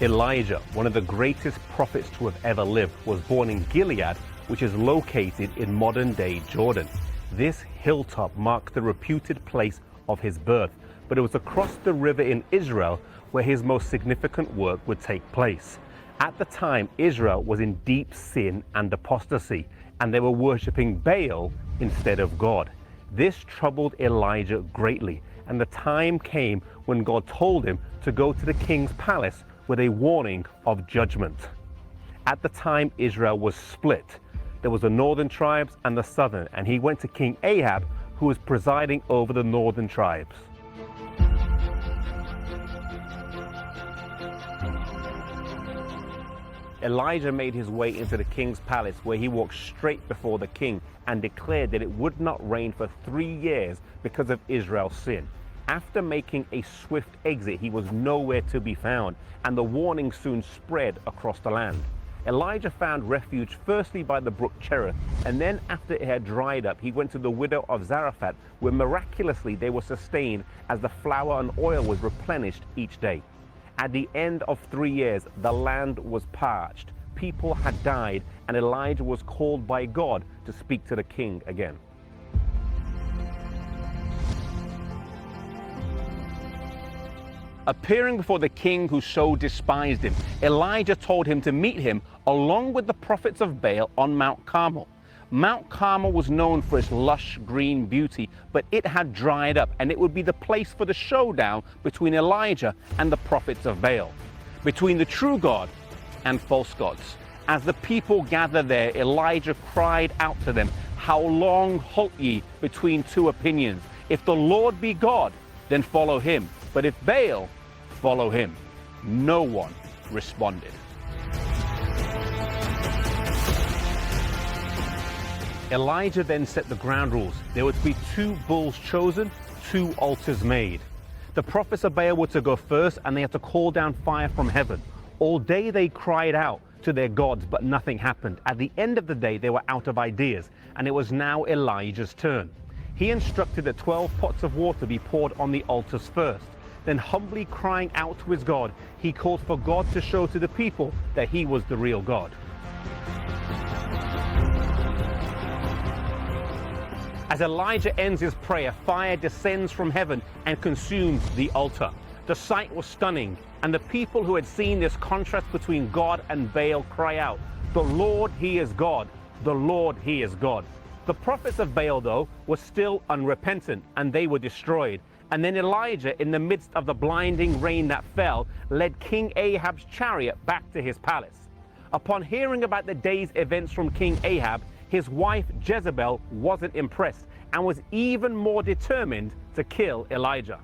Elijah, one of the greatest prophets to have ever lived, was born in Gilead, which is located in modern-day Jordan. This hilltop marked the reputed place of his birth, but it was across the river in Israel where his most significant work would take place. At the time, Israel was in deep sin and apostasy, and they were worshipping Baal instead of God. This troubled Elijah greatly, and the time came when God told him to go to the king's palace with a warning of judgment. At the time, Israel was split. There was the northern tribes and the southern, and he went to King Ahab, who was presiding over the northern tribes. Elijah made his way into the king's palace, where he walked straight before the king and declared that it would not rain for 3 years because of Israel's sin. After making a swift exit, he was nowhere to be found, and the warning soon spread across the land. Elijah found refuge firstly by the brook Cherith, and then after it had dried up, he went to the widow of Zarephath, where miraculously they were sustained as the flour and oil was replenished each day. At the end of 3 years, the land was parched. People had died, and Elijah was called by God to speak to the king again. Appearing before the king who so despised him, Elijah told him to meet him along with the prophets of Baal on Mount Carmel. Mount Carmel was known for its lush green beauty, but it had dried up, and it would be the place for the showdown between Elijah and the prophets of Baal, between the true God and false gods. As the people gathered there, Elijah cried out to them, "How long halt ye between two opinions? If the Lord be God, then follow him. But if Baal, follow him." No one responded. Elijah then set the ground rules. There were to be 2 bulls chosen, 2 altars made. The prophets of Baal were to go first, and they had to call down fire from heaven. All day they cried out to their gods, but nothing happened. At the end of the day, they were out of ideas, and it was now Elijah's turn. He instructed that 12 pots of water be poured on the altars first. Then, humbly crying out to his God, he called for God to show to the people that he was the real God. As Elijah ends his prayer, fire descends from heaven and consumes the altar. The sight was stunning, and the people who had seen this contrast between God and Baal cry out, "The Lord, he is God. The Lord, he is God." The prophets of Baal, though, were still unrepentant, and they were destroyed. And then Elijah, in the midst of the blinding rain that fell, led King Ahab's chariot back to his palace. Upon hearing about the day's events from King Ahab, his wife Jezebel wasn't impressed and was even more determined to kill Elijah.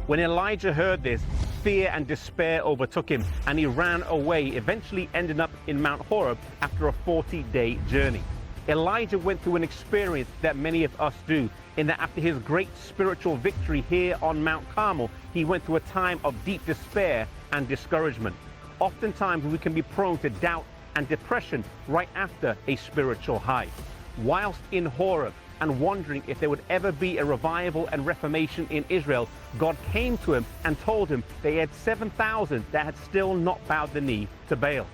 When Elijah heard this, fear and despair overtook him, and he ran away, eventually ending up in Mount Horeb after a 40-day journey. Elijah went through an experience that many of us do, in that after his great spiritual victory here on Mount Carmel, he went through a time of deep despair and discouragement. Oftentimes we can be prone to doubt and depression right after a spiritual high. Whilst in Horeb and wondering if there would ever be a revival and reformation in Israel, God came to him and told him they had 7,000 that had still not bowed the knee to Baal.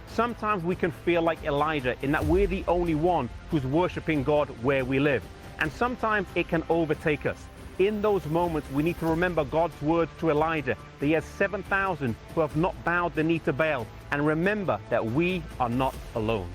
Sometimes we can feel like Elijah in that we're the only one who's worshiping God where we live. And sometimes it can overtake us. In those moments, we need to remember God's words to Elijah that he has 7,000 who have not bowed the knee to Baal, and remember that we are not alone.